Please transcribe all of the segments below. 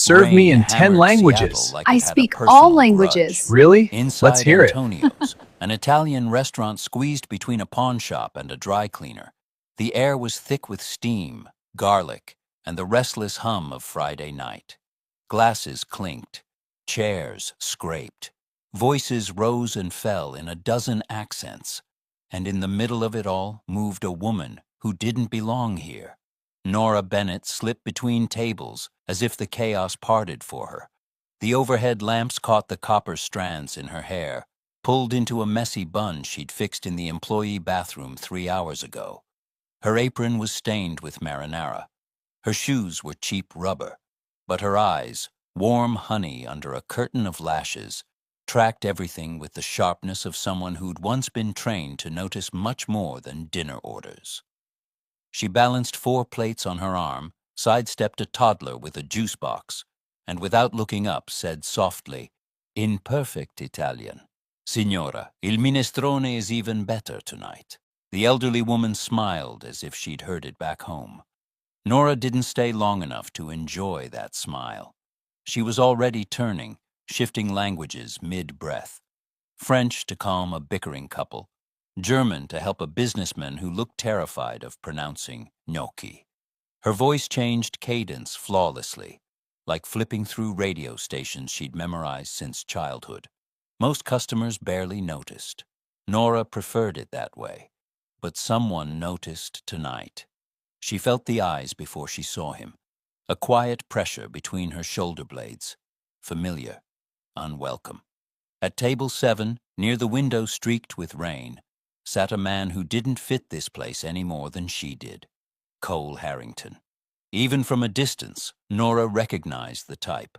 serve me Rain in 10 hammered Seattle languages. like I it had a speak all personal grudge. languages. Really? Let's Inside hear it. Antonio's, an Italian restaurant squeezed between a pawn shop and a dry cleaner, the air was thick with steam, garlic, and the restless hum of Friday night. Glasses clinked, chairs scraped, voices rose and fell in a dozen accents, and in the middle of it all moved a woman who didn't belong here. Nora Bennett slipped between tables as if the chaos parted for her. The overhead lamps caught the copper strands in her hair, pulled into a messy bun she'd fixed in the employee bathroom 3 hours ago. Her apron was stained with marinara. Her shoes were cheap rubber, but her eyes, warm honey under a curtain of lashes, tracked everything with the sharpness of someone who'd once been trained to notice much more than dinner orders. She balanced 4 plates on her arm, sidestepped a toddler with a juice box, and without looking up said softly, in perfect Italian, "Signora, il minestrone is even better tonight." The elderly woman smiled as if she'd heard it back home. Nora didn't stay long enough to enjoy that smile. She was already turning, shifting languages mid-breath. French to calm a bickering couple, German to help a businessman who looked terrified of pronouncing gnocchi. Her voice changed cadence flawlessly, like flipping through radio stations she'd memorized since childhood. Most customers barely noticed. Nora preferred it that way. But someone noticed tonight. She felt the eyes before she saw him, a quiet pressure between her shoulder blades. Familiar, unwelcome. At table 7, near the window streaked with rain, sat a man who didn't fit this place any more than she did. Cole Harrington. Even from a distance, Nora recognized the type.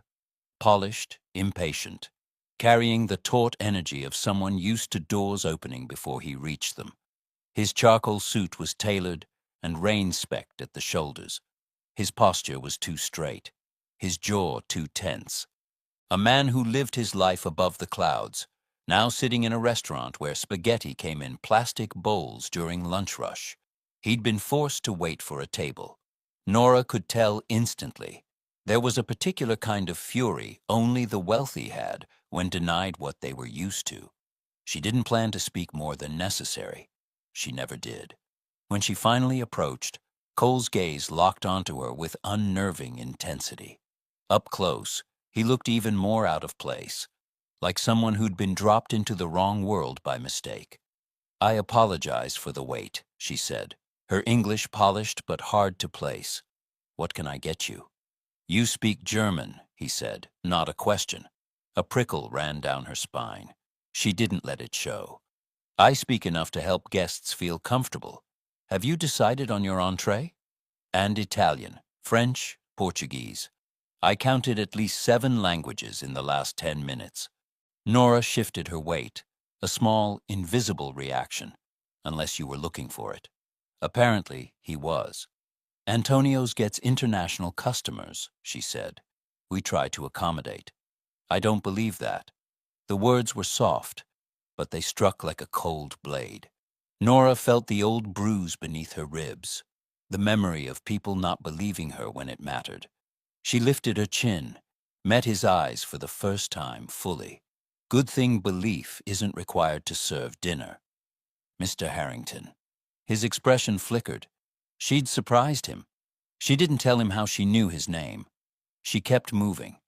Polished, impatient, carrying the taut energy of someone used to doors opening before he reached them. His charcoal suit was tailored and rain-specked at the shoulders. His posture was too straight, his jaw too tense. A man who lived his life above the clouds, now sitting in a restaurant where spaghetti came in plastic bowls during lunch rush. He'd been forced to wait for a table. Nora could tell instantly. There was a particular kind of fury only the wealthy had when denied what they were used to. She didn't plan to speak more than necessary. She never did. When she finally approached, Cole's gaze locked onto her with unnerving intensity. Up close, he looked even more out of place, like someone who'd been dropped into the wrong world by mistake. "I apologize for the wait," she said, her English polished but hard to place. "What can I get you?" "You speak German," he said, not a question. A prickle ran down her spine. She didn't let it show. "I speak enough to help guests feel comfortable. Have you decided on your entree?" "And Italian, French, Portuguese. I counted at least 7 languages in the last 10 minutes. Nora shifted her weight, a small, invisible reaction, unless you were looking for it. Apparently, he was. "Antonio's gets international customers," she said. "We try to accommodate." "I don't believe that." The words were soft, but they struck like a cold blade. Nora felt the old bruise beneath her ribs, the memory of people not believing her when it mattered. She lifted her chin, met his eyes for the first time fully. Good thing belief isn't required to serve dinner. "Mr. Harrington." His expression flickered. She'd surprised him. She didn't tell him how she knew his name. She kept moving.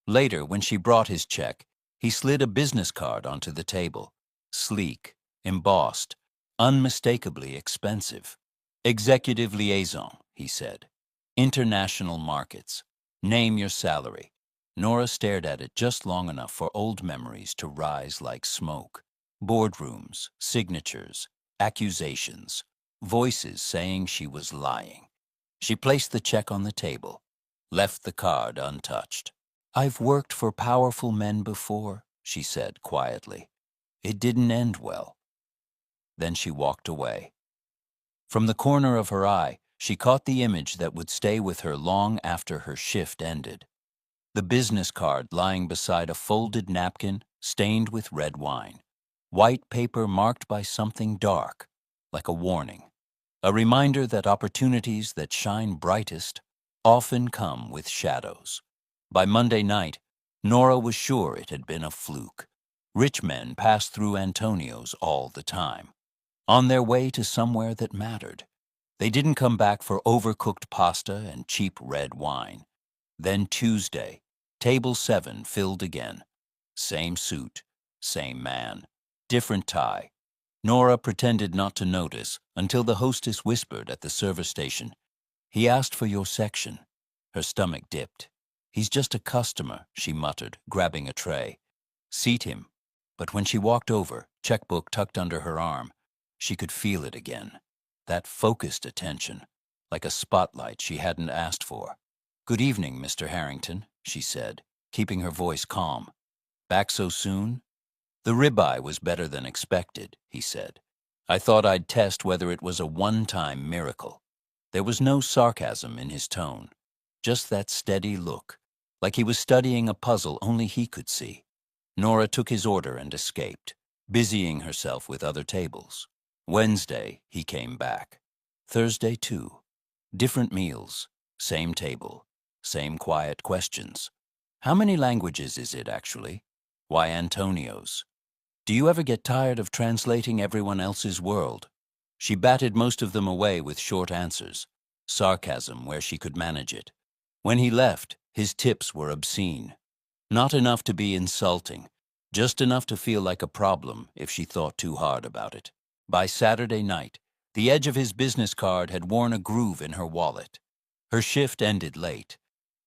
Later, when she brought his check, he slid a business card onto the table. Sleek, embossed, unmistakably expensive. "Executive liaison," he said. "International markets. Name your salary." Nora stared at it just long enough for old memories to rise like smoke. Boardrooms, signatures, accusations, voices saying she was lying. She placed the check on the table, left the card untouched. "I've worked for powerful men before," she said quietly. "It didn't end well." Then she walked away. From the corner of her eye, she caught the image that would stay with her long after her shift ended. The business card lying beside a folded napkin stained with red wine. White paper marked by something dark, like a warning. A reminder that opportunities that shine brightest often come with shadows. By Monday night, Nora was sure it had been a fluke. Rich men passed through Antonio's all the time, on their way to somewhere that mattered. They didn't come back for overcooked pasta and cheap red wine. Then Tuesday, table 7 filled again. Same suit, same man, different tie. Nora pretended not to notice until the hostess whispered at the service station, "He asked for your section." Her stomach dipped. "He's just a customer," she muttered, grabbing a tray. "Seat him." But when she walked over, checkbook tucked under her arm, she could feel it again. That focused attention, like a spotlight she hadn't asked for. "Good evening, Mr. Harrington," she said, keeping her voice calm. "Back so soon?" "The ribeye was better than expected," he said. "I thought I'd test whether it was a one-time miracle." There was no sarcasm in his tone, just that steady look, like he was studying a puzzle only he could see. Nora took his order and escaped, busying herself with other tables. Wednesday, he came back. Thursday, too. Different meals, same table, same quiet questions. "How many languages is it, actually?" "Why Antonio's?" "Do you ever get tired of translating everyone else's world?" She batted most of them away with short answers, sarcasm where she could manage it. When he left, his tips were obscene. Not enough to be insulting, just enough to feel like a problem if she thought too hard about it. By Saturday night, the edge of his business card had worn a groove in her wallet. Her shift ended late.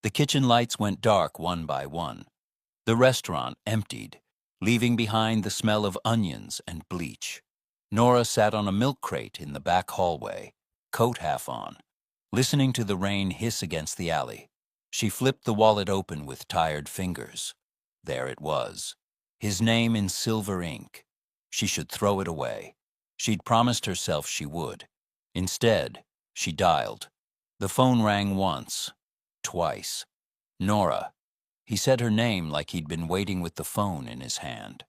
The kitchen lights went dark one by one. The restaurant emptied, leaving behind the smell of onions and bleach. Nora sat on a milk crate in the back hallway, coat half on, listening to the rain hiss against the alley. She flipped the wallet open with tired fingers. There it was, his name in silver ink. She should throw it away. She'd promised herself she would. Instead, she dialed. The phone rang once, twice. Nora. He said her name like he'd been waiting with the phone in his hand.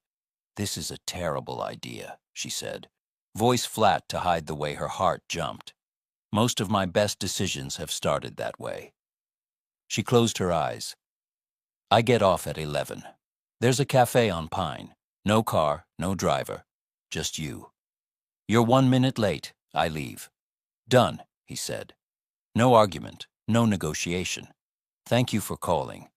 "This is a terrible idea," she said, voice flat to hide the way her heart jumped. "Most of my best decisions have started that way." She closed her eyes. "I get off at 11. There's a cafe on Pine. No car, no driver. Just you. You're 1 minute late. I leave." "Done," he said. No argument, no negotiation. "Thank you for calling."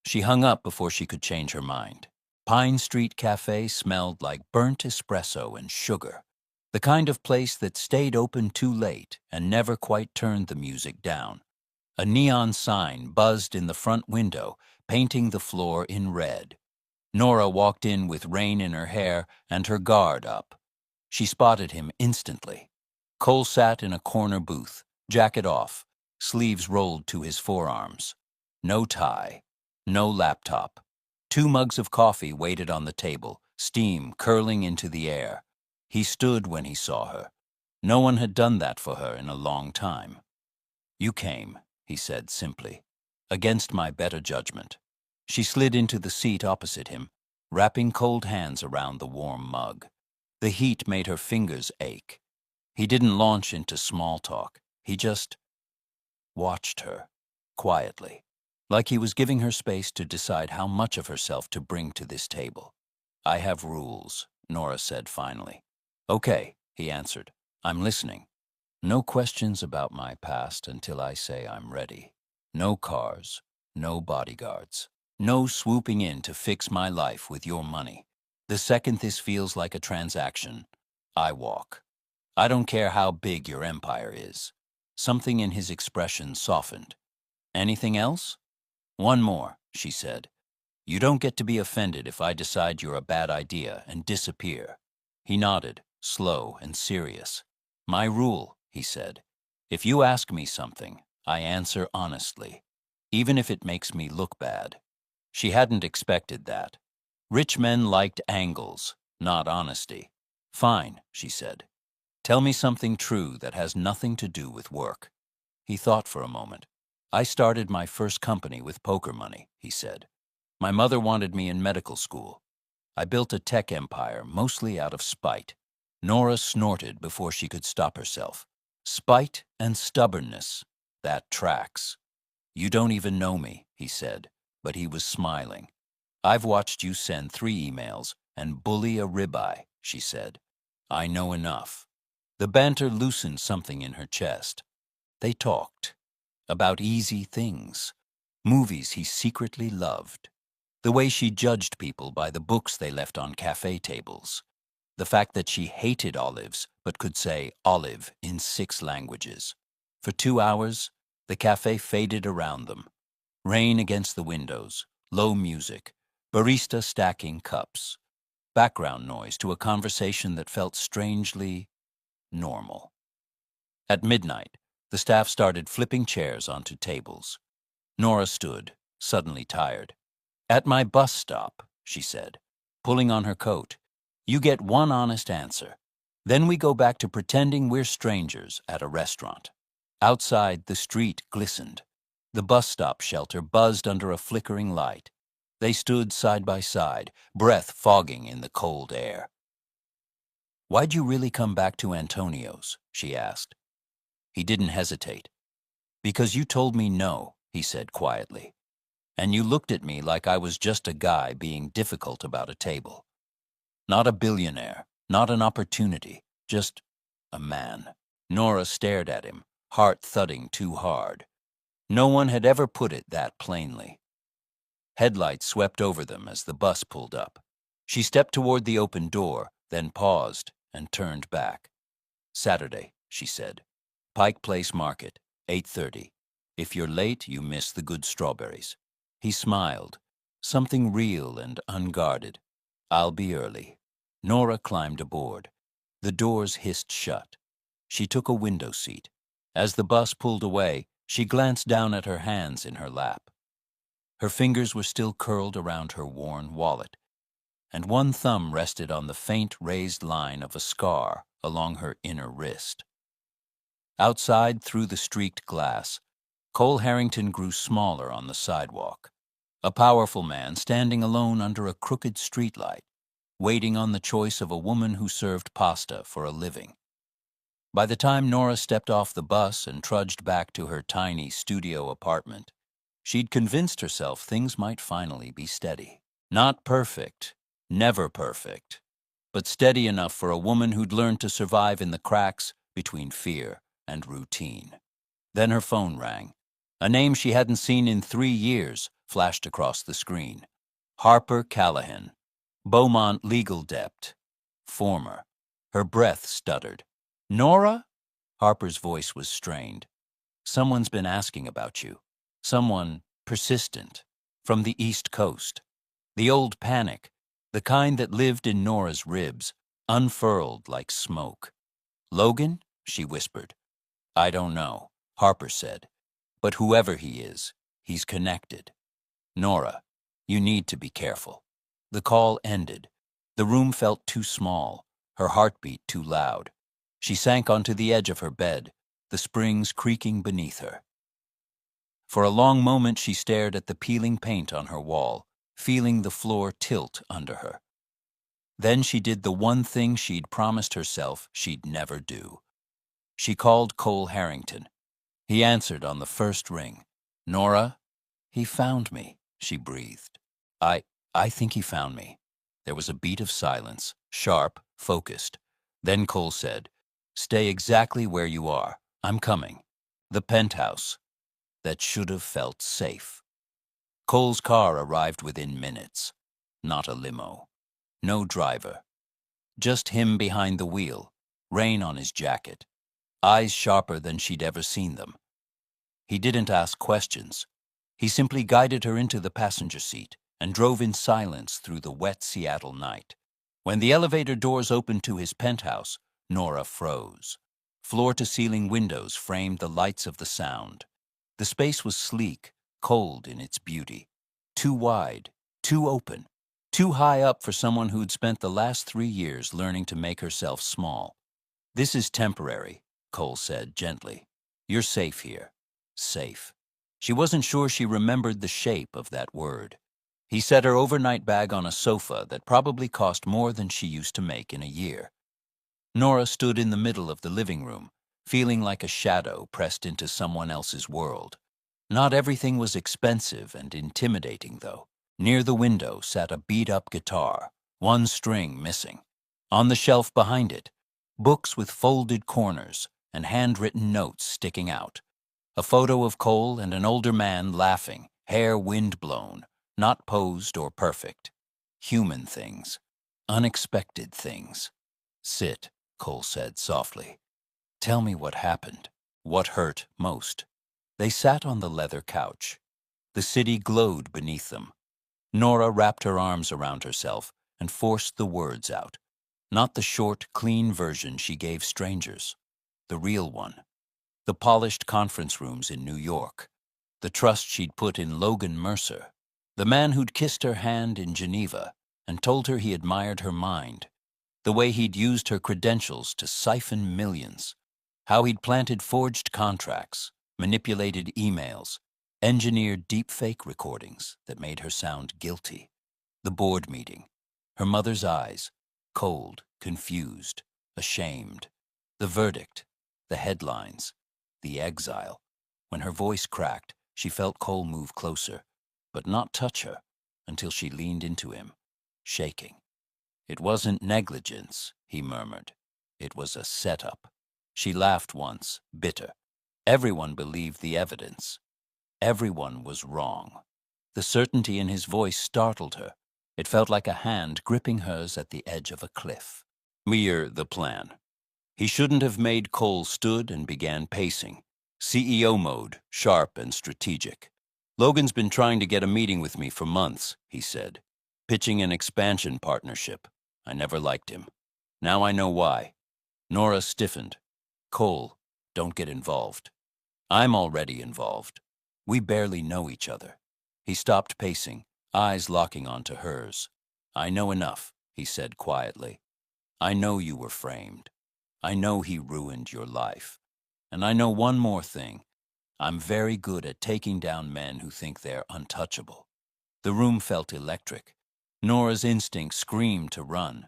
She hung up before she could change her mind. Pine Street Cafe smelled like burnt espresso and sugar, the kind of place that stayed open too late and never quite turned the music down. A neon sign buzzed in the front window, painting the floor in red. Nora walked in with rain in her hair and her guard up. She spotted him instantly. Cole sat in a corner booth, jacket off, sleeves rolled to his forearms. No tie, no laptop. 2 mugs of coffee waited on the table, steam curling into the air. He stood when he saw her. No one had done that for her in a long time. "You came," he said simply, "against my better judgment." She slid into the seat opposite him, wrapping cold hands around the warm mug. The heat made her fingers ache. He didn't launch into small talk. He just watched her, quietly, like he was giving her space to decide how much of herself to bring to this table. "I have rules," Nora said finally. "Okay," he answered. "I'm listening. No questions about my past until I say I'm ready. No cars, no bodyguards. No swooping in to fix my life with your money. The second this feels like a transaction, I walk. I don't care how big your empire is." Something in his expression softened. "Anything else?" "One more," she said. "You don't get to be offended if I decide you're a bad idea and disappear." He nodded, slow and serious. "My rule," he said. "If you ask me something, I answer honestly, even if it makes me look bad." She hadn't expected that. Rich men liked angles, not honesty. "Fine," she said. "Tell me something true that has nothing to do with work." He thought for a moment. "I started my first company with poker money," he said. "My mother wanted me in medical school. I built a tech empire mostly out of spite." Nora snorted before she could stop herself. "Spite and stubbornness. That tracks." "You don't even know me," he said. but he was smiling. "I've watched you send 3 emails and bully a ribeye," she said. "I know enough." The banter loosened something in her chest. They talked about easy things, movies he secretly loved, the way she judged people by the books they left on cafe tables, the fact that she hated olives but could say olive in 6 languages. For 2 hours, the cafe faded around them. Rain against the windows, low music, barista stacking cups, background noise to a conversation that felt strangely normal. At midnight, the staff started flipping chairs onto tables. Nora stood, suddenly tired. "At my bus stop," she said, pulling on her coat. "You get one honest answer. Then we go back to pretending we're strangers at a restaurant." Outside, the street glistened. The bus stop shelter buzzed under a flickering light. They stood side by side, breath fogging in the cold air. "Why'd you really come back to Antonio's?" she asked. He didn't hesitate. "Because you told me no," he said quietly. "And you looked at me like I was just a guy being difficult about a table. Not a billionaire, not an opportunity, just a man." Nora stared at him, heart thudding too hard. No one had ever put it that plainly. Headlights swept over them as the bus pulled up. She stepped toward the open door, then paused and turned back. "Saturday," she said. "Pike Place Market, 8:30. If you're late, you miss the good strawberries." He smiled, something real and unguarded. "I'll be early." Nora climbed aboard. The doors hissed shut. She took a window seat. As the bus pulled away, she glanced down at her hands in her lap. Her fingers were still curled around her worn wallet, and one thumb rested on the faint raised line of a scar along her inner wrist. Outside, through the streaked glass, Cole Harrington grew smaller on the sidewalk, a powerful man standing alone under a crooked streetlight, waiting on the choice of a woman who served pasta for a living. By the time Nora stepped off the bus and trudged back to her tiny studio apartment, she'd convinced herself things might finally be steady. Not perfect, never perfect, but steady enough for a woman who'd learned to survive in the cracks between fear and routine. Then her phone rang. A name she hadn't seen in 3 years flashed across the screen. Harper Callahan, Beaumont Legal Dept, former. Her breath stuttered. "Nora?" Harper's voice was strained. "Someone's been asking about you. Someone persistent, from the East Coast. The old panic, the kind that lived in Nora's ribs, unfurled like smoke." "Logan?" she whispered. "I don't know," Harper said. "But whoever he is, he's connected. Nora, you need to be careful." The call ended. The room felt too small, her heartbeat too loud. She sank onto the edge of her bed, the springs creaking beneath her. For a long moment she stared at the peeling paint on her wall, feeling the floor tilt under her. Then she did the one thing she'd promised herself she'd never do. She called Cole Harrington. He answered on the first ring. "Nora?" "He found me," she breathed. I think he found me." There was a beat of silence, sharp, focused. Then Cole said, "Stay exactly where you are. I'm coming." The penthouse that should have felt safe. Cole's car arrived within minutes. Not a limo. No driver. Just him behind the wheel, rain on his jacket, eyes sharper than she'd ever seen them. He didn't ask questions. He simply guided her into the passenger seat and drove in silence through the wet Seattle night. When the elevator doors opened to his penthouse, Nora froze. Floor-to-ceiling windows framed the lights of the sound. The space was sleek, cold in its beauty. Too wide, too open, too high up for someone who'd spent the last 3 years learning to make herself small. "This is temporary," Cole said gently. "You're safe here." Safe. She wasn't sure she remembered the shape of that word. He set her overnight bag on a sofa that probably cost more than she used to make in a year. Nora stood in the middle of the living room, feeling like a shadow pressed into someone else's world. Not everything was expensive and intimidating, though. Near the window sat a beat-up guitar, one string missing. On the shelf behind it, books with folded corners and handwritten notes sticking out. A photo of Cole and an older man laughing, hair wind-blown, not posed or perfect. Human things. Unexpected things. "Sit," Cole said softly. "Tell me what happened. What hurt most?" They sat on the leather couch. The city glowed beneath them. Nora wrapped her arms around herself and forced the words out. Not the short, clean version she gave strangers. The real one. The polished conference rooms in New York. The trust she'd put in Logan Mercer. The man who'd kissed her hand in Geneva and told her he admired her mind. The way he'd used her credentials to siphon millions. How he'd planted forged contracts, manipulated emails, engineered deepfake recordings that made her sound guilty. The board meeting. Her mother's eyes, cold, confused, ashamed. The verdict, the headlines, the exile. When her voice cracked, she felt Cole move closer, but not touch her, until she leaned into him, shaking. "It wasn't negligence," he murmured. "It was a setup." She laughed once, bitter. Everyone believed the evidence. Everyone was wrong. The certainty in his voice startled her. It felt like a hand gripping hers at the edge of a cliff. "We're the plan." He shouldn't have made. Cole stood and began pacing. CEO mode, sharp and strategic. "Logan's been trying to get a meeting with me for months," he said. "Pitching an expansion partnership. I never liked him. Now I know why." Nora stiffened. "Cole, don't get involved." "I'm already involved. We barely know each other." He stopped pacing, eyes locking onto hers. "I know enough," he said quietly. "I know you were framed. I know he ruined your life. And I know one more thing. I'm very good at taking down men who think they're untouchable." The room felt electric. Nora's instinct screamed to run.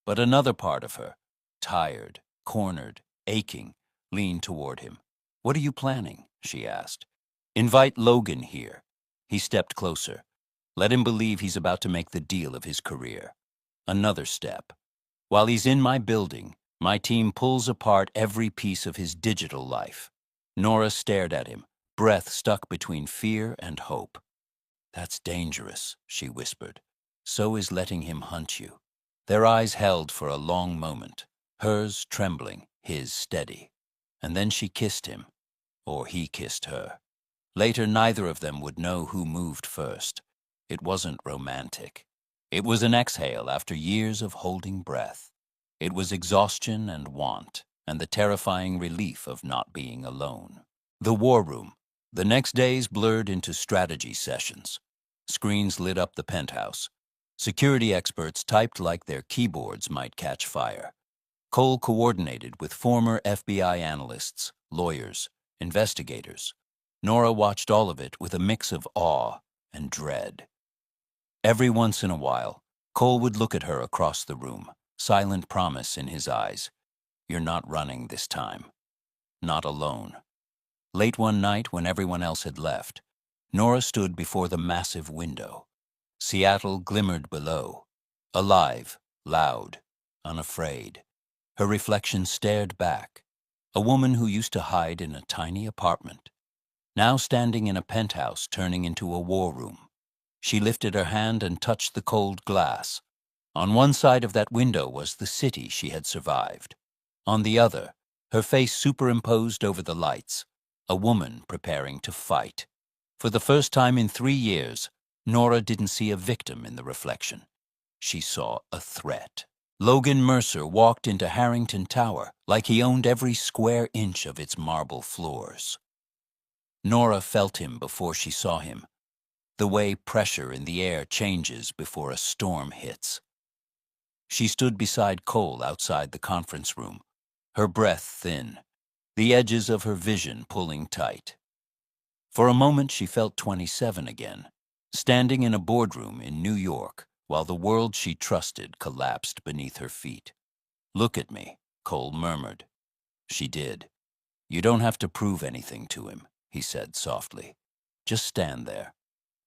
But another part of her, tired, cornered, aching, leaned toward him. "What are you planning?" she asked. "Invite Logan here." He stepped closer. "Let him believe he's about to make the deal of his career." Another step. "While he's in my building, my team pulls apart every piece of his digital life." Nora stared at him, breath stuck between fear and hope. "That's dangerous," she whispered. "So is letting him hunt you." Their eyes held for a long moment, hers trembling, his steady. And then she kissed him, or he kissed her. Later, neither of them would know who moved first. It wasn't romantic. It was an exhale after years of holding breath. It was exhaustion and want, and the terrifying relief of not being alone. The war room. The next days blurred into strategy sessions. Screens lit up the penthouse. Security experts typed like their keyboards might catch fire. Cole coordinated with former FBI analysts, lawyers, investigators. Nora watched all of it with a mix of awe and dread. Every once in a while, Cole would look at her across the room, silent promise in his eyes. "You're not running this time. Not alone." Late one night, when everyone else had left, Nora stood before the massive window. Seattle glimmered below, alive, loud, unafraid. Her reflection stared back, a woman who used to hide in a tiny apartment, now standing in a penthouse turning into a war room. She lifted her hand and touched the cold glass. On one side of that window was the city she had survived. On the other, her face superimposed over the lights, a woman preparing to fight. For the first time in 3 years, Nora didn't see a victim in the reflection. She saw a threat. Logan Mercer walked into Harrington Tower like he owned every square inch of its marble floors. Nora felt him before she saw him, the way pressure in the air changes before a storm hits. She stood beside Cole outside the conference room, her breath thin, the edges of her vision pulling tight. For a moment she felt 27 again, standing in a boardroom in New York while the world she trusted collapsed beneath her feet. "Look at me," Cole murmured. She did. "You don't have to prove anything to him," he said softly. Just stand there.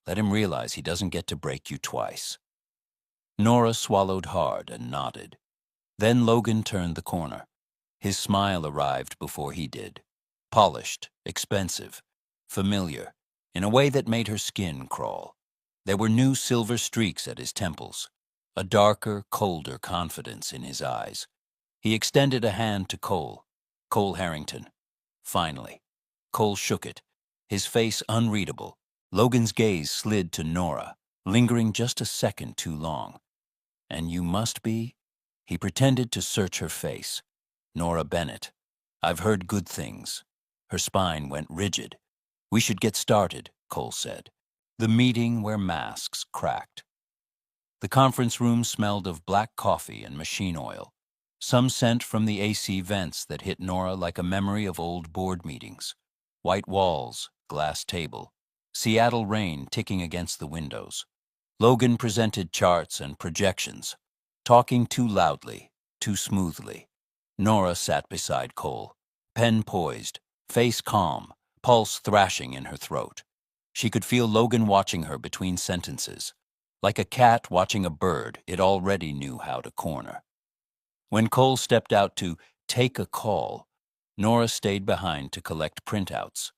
Let him realize he doesn't get to break you twice." Nora swallowed hard and nodded. Then Logan turned the corner. His smile arrived before he did. Polished, expensive, familiar, in a way that made her skin crawl. There were new silver streaks at his temples, a darker, colder confidence in his eyes. He extended a hand to Cole. Cole Harrington. Finally. Cole shook it, his face unreadable. Logan's gaze slid to Nora, lingering just a second too long. "And you must be?" He pretended to search her face. "Nora Bennett. I've heard good things." Her spine went rigid. "We should get started," Cole said. The meeting where masks cracked. The conference room smelled of black coffee and machine oil, some scent from the AC vents that hit Nora like a memory of old board meetings. White walls, glass table, Seattle rain ticking against the windows. Logan presented charts and projections, talking too loudly, too smoothly. Nora sat beside Cole, pen poised, face calm, pulse thrashing in her throat. She could feel Logan watching her between sentences. Like a cat watching a bird, it already knew how to corner. When Cole stepped out to take a call, Nora stayed behind to collect printouts.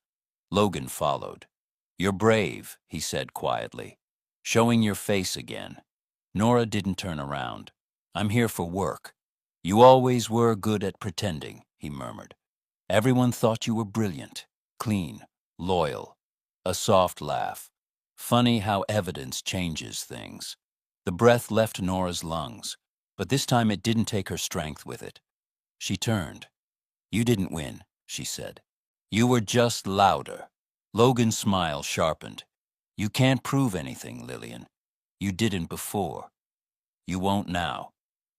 Logan followed. "You're brave," he said quietly. "Showing your face again." Nora didn't turn around. "I'm here for work." "You always were good at pretending," he murmured. "Everyone thought you were brilliant, clean, loyal." A soft laugh. Funny how evidence changes things. The breath left Nora's lungs, but this time it didn't take her strength with it. She turned. "You didn't win," she said. "You were just louder." Logan's smile sharpened. "You can't prove anything, Lillian. You didn't before. You won't now."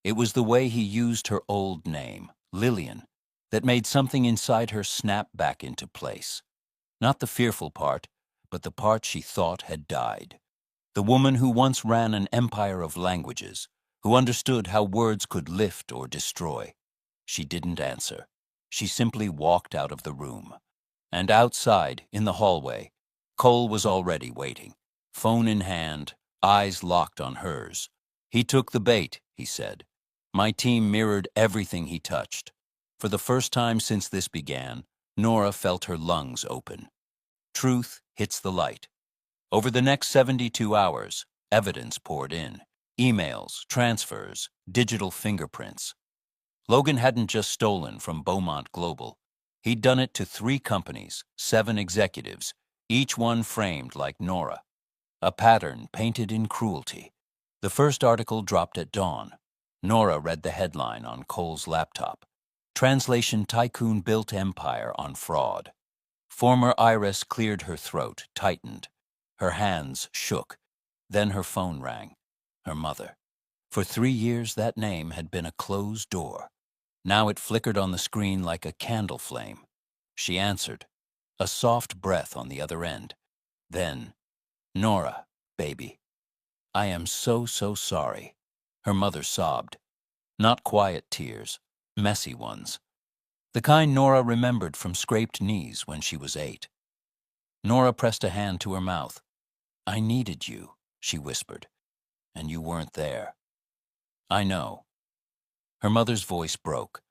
It was the way he used her old name, Lillian, that made something inside her snap back into place. Not the fearful part, but the part she thought had died. The woman who once ran an empire of languages, who understood how words could lift or destroy. She didn't answer. She simply walked out of the room. And outside, in the hallway, Cole was already waiting, phone in hand, eyes locked on hers. "He took the bait," he said. "My team mirrored everything he touched." For the first time since this began, Nora felt her lungs open. Truth hits the light. Over the next 72 hours, evidence poured in. Emails, transfers, digital fingerprints. Logan hadn't just stolen from Beaumont Global. He'd done it to 3 companies, 7 executives, each one framed like Nora. A pattern painted in cruelty. The first article dropped at dawn. Nora read the headline on Cole's laptop. "Translation Tycoon Built Empire on Fraud." Former Iris cleared her throat, tightened. Her hands shook. Then her phone rang. Her mother. For 3 years, that name had been a closed door. Now it flickered on the screen like a candle flame. She answered, a soft breath on the other end. Then, "Nora, baby. I am so, so sorry." Her mother sobbed. Not quiet tears, messy ones. The kind Nora remembered from scraped knees when she was 8. Nora pressed a hand to her mouth. "I needed you," she whispered, "and you weren't there." "I know." Her mother's voice broke.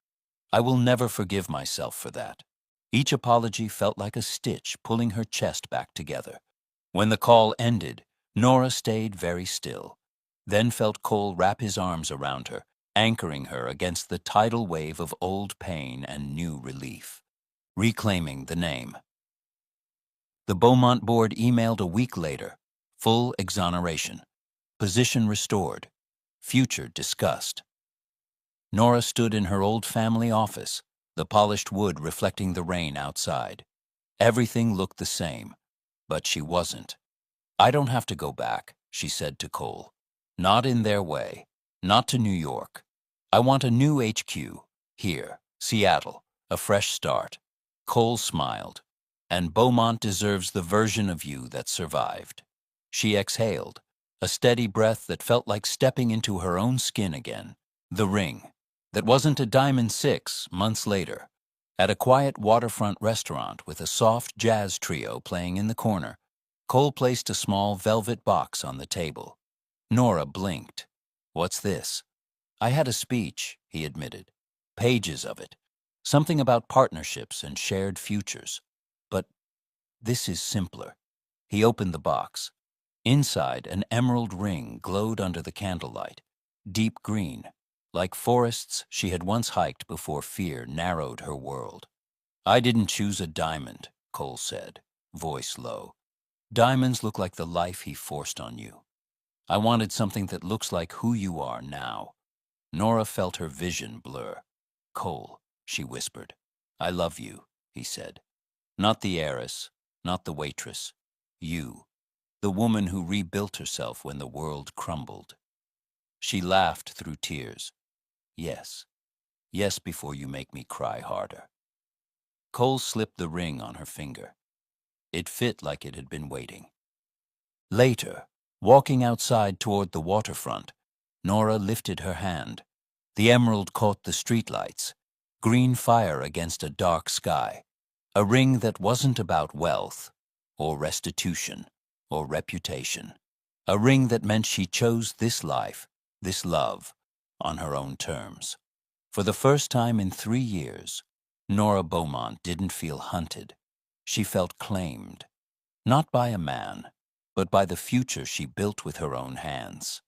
"I will never forgive myself for that." Each apology felt like a stitch pulling her chest back together. When the call ended, Nora stayed very still, then felt Cole wrap his arms around her, anchoring her against the tidal wave of old pain and new relief. Reclaiming the name. The Beaumont board emailed a week later. Full exoneration. Position restored. Future discussed. Nora stood in her old family office, the polished wood reflecting the rain outside. Everything looked the same, but she wasn't. "I don't have to go back," she said to Cole. "Not in their way. Not to New York. I want a new HQ. Here, Seattle, a fresh start." Cole smiled. "And Beaumont deserves the version of you that survived." She exhaled, a steady breath that felt like stepping into her own skin again. The ring. That wasn't a diamond 6 months later. At a quiet waterfront restaurant with a soft jazz trio playing in the corner, Cole placed a small velvet box on the table. Nora blinked. "What's this?" "I had a speech," he admitted. "Pages of it. Something about partnerships and shared futures. But this is simpler." He opened the box. Inside, an emerald ring glowed under the candlelight, deep green, like forests she had once hiked before fear narrowed her world. "I didn't choose a diamond," Cole said, voice low. "Diamonds look like the life he forced on you. I wanted something that looks like who you are now." Nora felt her vision blur. "Cole," she whispered. "I love you," he said. "Not the heiress, not the waitress. You, the woman who rebuilt herself when the world crumbled." She laughed through tears. "Yes, yes, before you make me cry harder." Cole slipped the ring on her finger. It fit like it had been waiting. Later, walking outside toward the waterfront, Nora lifted her hand. The emerald caught the streetlights, green fire against a dark sky, a ring that wasn't about wealth, or restitution, or reputation, a ring that meant she chose this life, this love, on her own terms. For the first time in 3 years, Nora Beaumont didn't feel hunted. She felt claimed, not by a man, but by the future she built with her own hands.